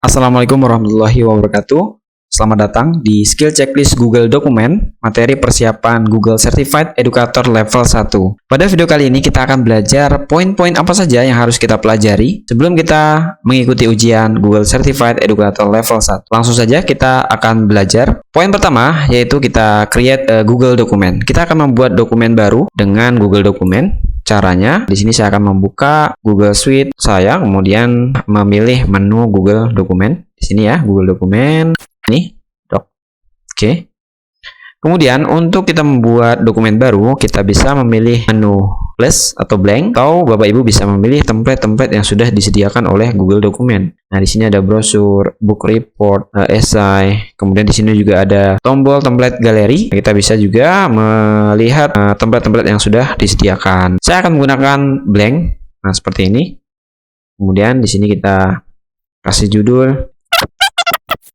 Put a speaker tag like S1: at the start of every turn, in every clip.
S1: Assalamualaikum warahmatullahi wabarakatuh. Selamat datang di Skill Checklist Google Dokumen, materi persiapan Google Certified Educator Level 1. Pada video kali ini kita akan belajar poin-poin apa saja yang harus kita pelajari sebelum kita mengikuti ujian Google Certified Educator Level 1. Langsung saja kita akan belajar. Poin pertama yaitu kita create a Google Dokumen. Kita akan membuat dokumen baru dengan Google Dokumen. Caranya, di sini saya akan membuka Google Suite saya, kemudian memilih menu Google Dokumen. Di sini ya, Google Dokumen. Ini, Doc. Oke. Kemudian, untuk kita membuat dokumen baru, kita bisa memilih menu plus atau blank, atau Bapak Ibu bisa memilih template-template yang sudah disediakan oleh Google Dokumen. Nah, di sini ada brosur, book report, esai, kemudian di sini juga ada tombol template galeri. Kita bisa juga melihat template-template yang sudah disediakan. Saya akan menggunakan blank. Nah, seperti ini. Kemudian di sini kita kasih judul.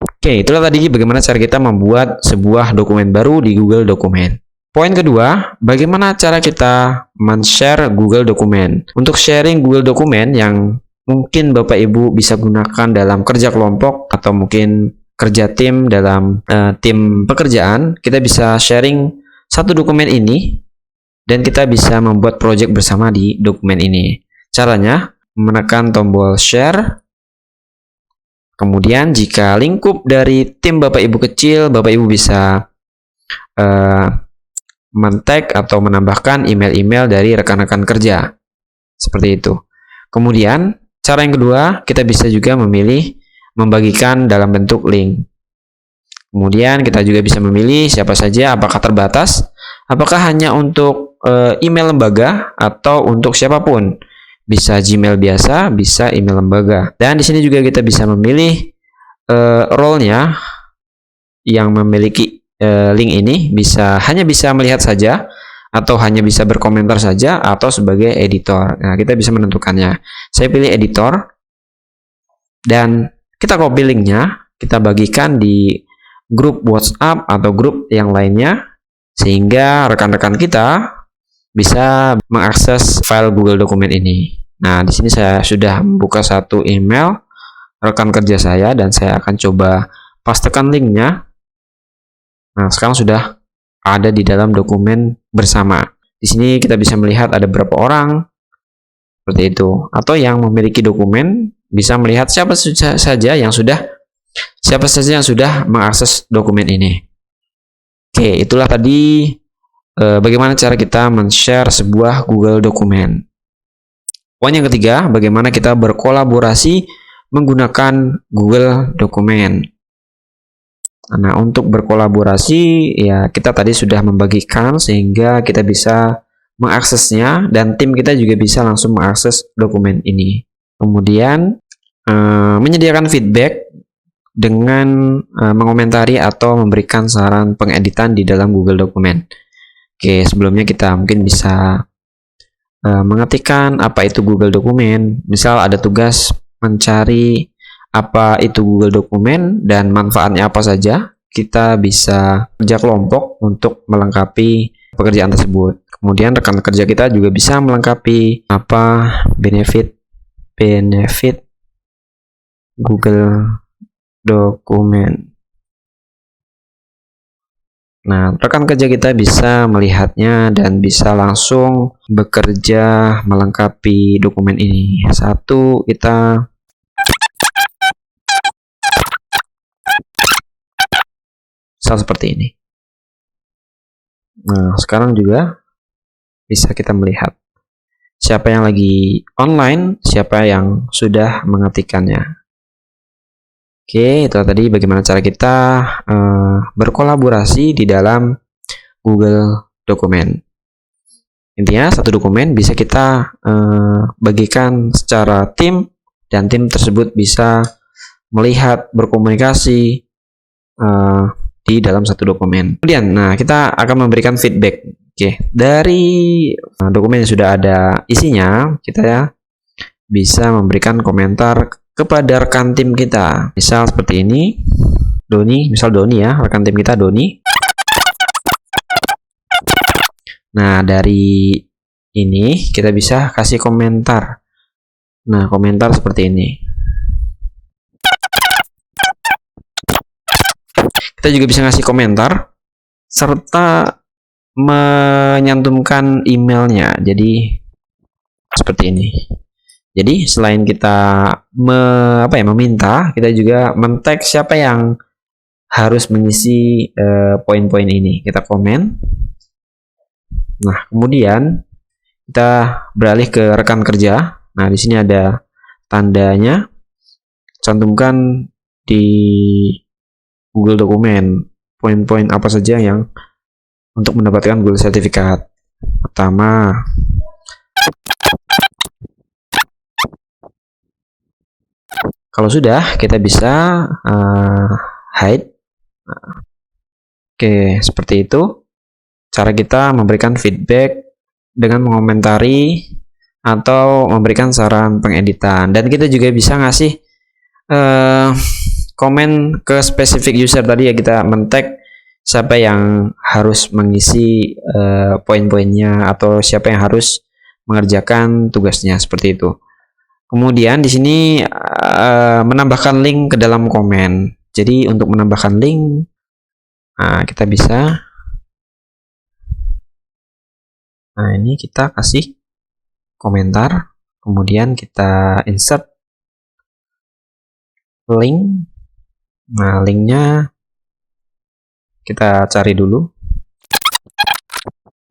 S1: Oke, itulah tadi bagaimana cara kita membuat sebuah dokumen baru di Google Dokumen. Poin kedua, bagaimana cara kita men-share Google Dokumen. Untuk sharing Google Dokumen yang mungkin Bapak Ibu bisa gunakan dalam kerja kelompok atau mungkin kerja tim dalam tim pekerjaan, kita bisa sharing satu dokumen ini dan kita bisa membuat project bersama di dokumen ini. Caranya, menekan tombol share. Kemudian jika lingkup dari tim Bapak Ibu kecil, Bapak Ibu bisa men-tag atau menambahkan email-email dari rekan-rekan kerja. Seperti itu. Kemudian, cara yang kedua, kita bisa juga memilih membagikan dalam bentuk link. Kemudian, kita juga bisa memilih siapa saja, apakah terbatas, apakah hanya untuk email lembaga atau untuk siapapun. Bisa Gmail biasa, bisa email lembaga. Dan di sini juga kita bisa memilih role-nya yang memiliki link ini hanya bisa melihat saja atau hanya bisa berkomentar saja atau sebagai editor. Nah, kita bisa menentukannya. Saya pilih editor dan kita copy linknya, kita bagikan di grup WhatsApp atau grup yang lainnya sehingga rekan-rekan kita bisa mengakses file Google Dokumen ini. Nah, di sini saya sudah membuka satu email rekan kerja saya dan saya akan coba pastekan linknya. Nah, sekarang sudah ada di dalam dokumen bersama. Di sini kita bisa melihat ada berapa orang seperti itu. Atau yang memiliki dokumen bisa melihat siapa saja yang sudah mengakses dokumen ini. Oke, itulah tadi bagaimana cara kita men-share sebuah Google Dokumen. Poin yang ketiga, bagaimana kita berkolaborasi menggunakan Google Dokumen. Nah, untuk berkolaborasi, ya kita tadi sudah membagikan sehingga kita bisa mengaksesnya dan tim kita juga bisa langsung mengakses dokumen ini. Kemudian, menyediakan feedback dengan mengomentari atau memberikan saran pengeditan di dalam Google Dokumen. Oke, sebelumnya kita mungkin bisa mengetikkan apa itu Google Dokumen. Misal ada tugas mencari apa itu Google Dokumen dan manfaatnya apa saja. Kita bisa kerja kelompok untuk melengkapi pekerjaan tersebut. Kemudian rekan kerja kita juga bisa melengkapi apa benefit Google Dokumen. Nah, rekan kerja kita bisa melihatnya dan bisa langsung bekerja melengkapi dokumen ini. Satu, kita seperti ini. Nah, sekarang juga bisa kita melihat siapa yang lagi online, siapa yang sudah mengetikkannya. Oke, itu tadi bagaimana cara kita berkolaborasi di dalam Google Dokumen. Intinya, satu dokumen bisa kita bagikan secara tim, dan tim tersebut bisa melihat, berkomunikasi di dalam satu dokumen. Kemudian, nah kita akan memberikan feedback. Oke, dari dokumen yang sudah ada isinya, kita bisa memberikan komentar kepada rekan tim kita. Misal seperti ini, Doni ya, rekan tim kita Doni. Nah, dari ini kita bisa kasih komentar. Nah, komentar seperti ini. Kita juga bisa ngasih komentar serta menyantumkan emailnya. Jadi seperti ini. Jadi selain kita meminta, kita juga men-tag siapa yang harus mengisi poin-poin ini. Kita komen. Nah, kemudian kita beralih ke rekan kerja. Nah, di sini ada tandanya. Cantumkan di Google Dokumen poin-poin apa saja yang untuk mendapatkan Google Sertifikat. Pertama, kalau sudah, kita bisa hide. Oke, seperti itu cara kita memberikan feedback dengan mengomentari atau memberikan saran pengeditan. Dan kita juga bisa ngasih komen ke spesifik user tadi ya, kita men-tag siapa yang harus mengisi poin-poinnya atau siapa yang harus mengerjakan tugasnya, seperti itu. Kemudian di sini menambahkan link ke dalam komen. Jadi untuk menambahkan link, kita bisa, ini kita kasih komentar, kemudian kita insert link. Nah, linknya kita cari dulu.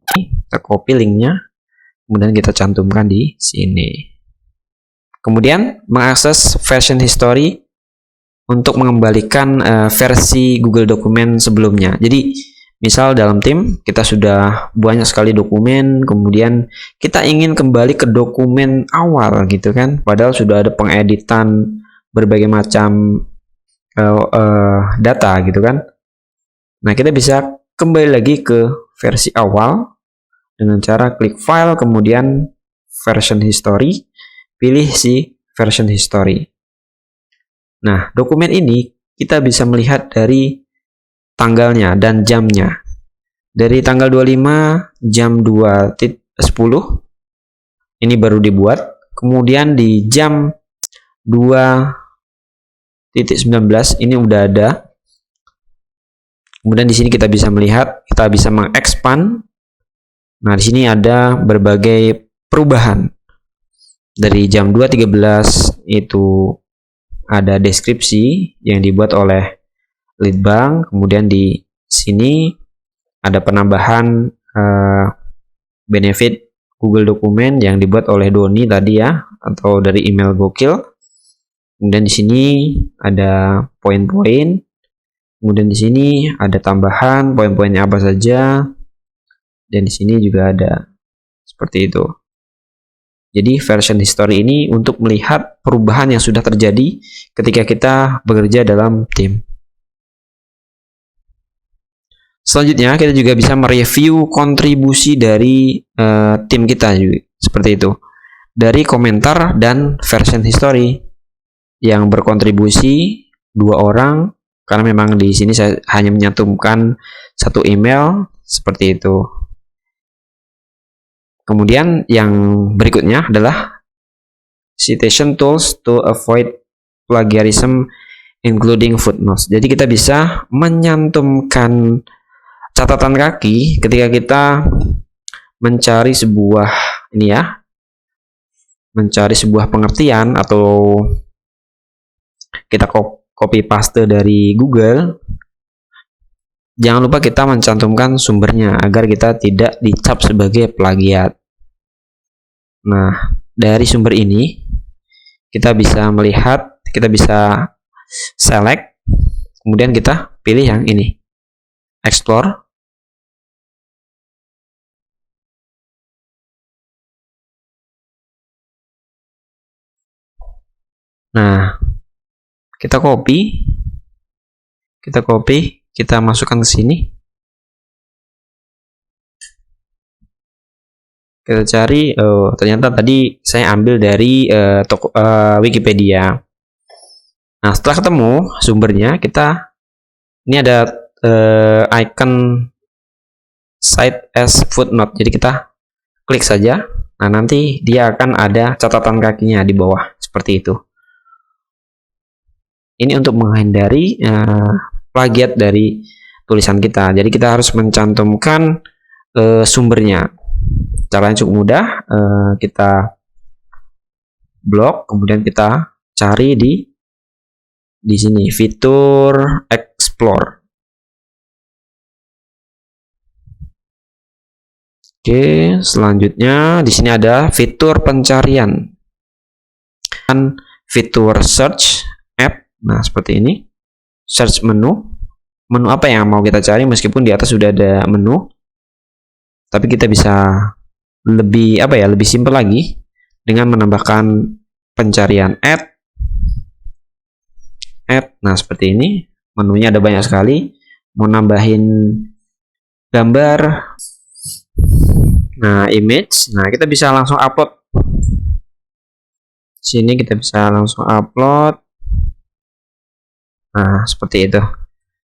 S1: Kita copy linknya, kemudian kita cantumkan di sini. Kemudian mengakses version history untuk mengembalikan versi Google Dokumen sebelumnya. Jadi misal dalam tim kita sudah banyak sekali dokumen, kemudian kita ingin kembali ke dokumen awal gitu kan, padahal sudah ada pengeditan berbagai macam data gitu kan. Nah, kita bisa kembali lagi ke versi awal dengan cara klik file, kemudian version history, pilih si version history. Nah, dokumen ini kita bisa melihat dari tanggalnya dan jamnya. Dari tanggal 25 jam 2.10 ini baru dibuat. Kemudian di jam 2.19 ini udah ada. Kemudian di sini kita bisa melihat, kita bisa mengekspand. Nah, di sini ada berbagai perubahan. Dari jam 2.13 itu ada deskripsi yang dibuat oleh Litbang. Kemudian di sini ada penambahan benefit Google Dokumen yang dibuat oleh Doni tadi ya, atau dari email Gokil. Kemudian di sini ada poin-poin. Kemudian di sini ada tambahan poin-poinnya apa saja. Dan di sini juga ada seperti itu. Jadi version history ini untuk melihat perubahan yang sudah terjadi ketika kita bekerja dalam tim. Selanjutnya kita juga bisa mereview kontribusi dari tim kita juga, seperti itu. Dari komentar dan version history yang berkontribusi 2 orang, karena memang di sini saya hanya menyantumkan 1 email, seperti itu. Kemudian yang berikutnya adalah citation tools to avoid plagiarism including footnotes. Jadi kita bisa menyantumkan catatan kaki ketika kita mencari sebuah mencari sebuah pengertian atau kita copy paste dari Google. Jangan lupa kita mencantumkan sumbernya agar kita tidak dicap sebagai plagiat. Nah, dari sumber ini kita bisa melihat, kita bisa select, kemudian kita pilih yang ini, explore. Nah, kita copy, kita masukkan ke sini. Kita cari, ternyata tadi saya ambil dari Wikipedia. Nah, setelah ketemu sumbernya, ini ada icon cite as footnote. Jadi kita klik saja. Nah, nanti dia akan ada catatan kakinya di bawah seperti itu. Ini untuk menghindari plagiat dari tulisan kita. Jadi kita harus mencantumkan sumbernya. Caranya cukup mudah. Kita blok, kemudian kita cari di sini fitur explore. Oke, selanjutnya di sini ada fitur pencarian dan fitur search app. Nah, seperti ini. Search menu apa yang mau kita cari, meskipun di atas sudah ada menu, tapi kita bisa lebih lebih simpel lagi dengan menambahkan pencarian add. Nah, seperti ini. Menunya ada banyak sekali. Mau nambahin gambar, nah image, nah kita bisa langsung upload. Sini kita bisa langsung upload. Nah, seperti itu.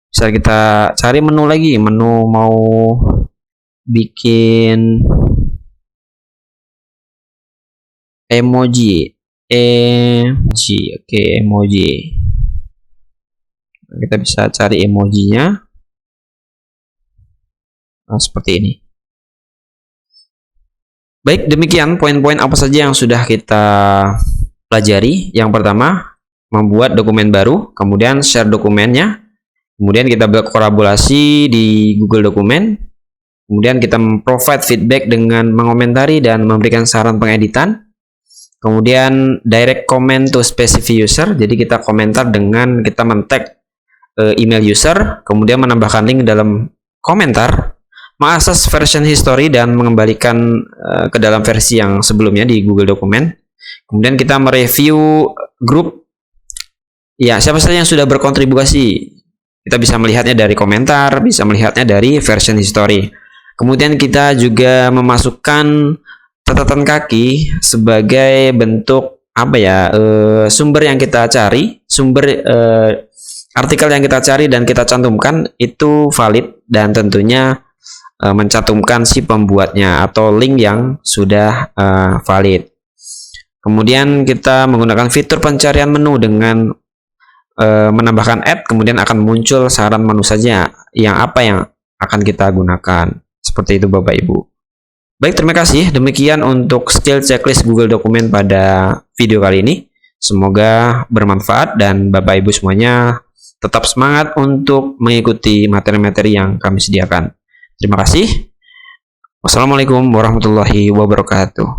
S1: Bisa kita cari menu lagi, menu mau bikin emoji. Oke, emoji. Nah, kita bisa cari emojinya. Nah, seperti ini. Baik, demikian poin-poin apa saja yang sudah kita pelajari. Yang pertama, membuat dokumen baru, kemudian share dokumennya, kemudian kita berkolaborasi di Google Dokumen, kemudian kita provide feedback dengan mengomentari dan memberikan saran pengeditan, kemudian direct comment to specific user, jadi kita komentar dengan kita men-tag email user, kemudian menambahkan link dalam komentar, mengakses version history dan mengembalikan ke dalam versi yang sebelumnya di Google Dokumen. Kemudian kita mereview grup, ya siapa saja yang sudah berkontribusi. Kita bisa melihatnya dari komentar, bisa melihatnya dari version history. Kemudian kita juga memasukkan catatan kaki sebagai bentuk sumber yang kita cari, artikel yang kita cari dan kita cantumkan itu valid, dan tentunya mencantumkan si pembuatnya atau link yang sudah valid. Kemudian kita menggunakan fitur pencarian menu dengan menambahkan add, kemudian akan muncul saran menu saja yang akan kita gunakan. Seperti itu Bapak Ibu. Baik, terima kasih. Demikian untuk skill checklist Google Dokumen pada video kali ini. Semoga bermanfaat dan Bapak Ibu semuanya tetap semangat untuk mengikuti materi-materi yang kami sediakan. Terima kasih. Wassalamualaikum warahmatullahi wabarakatuh.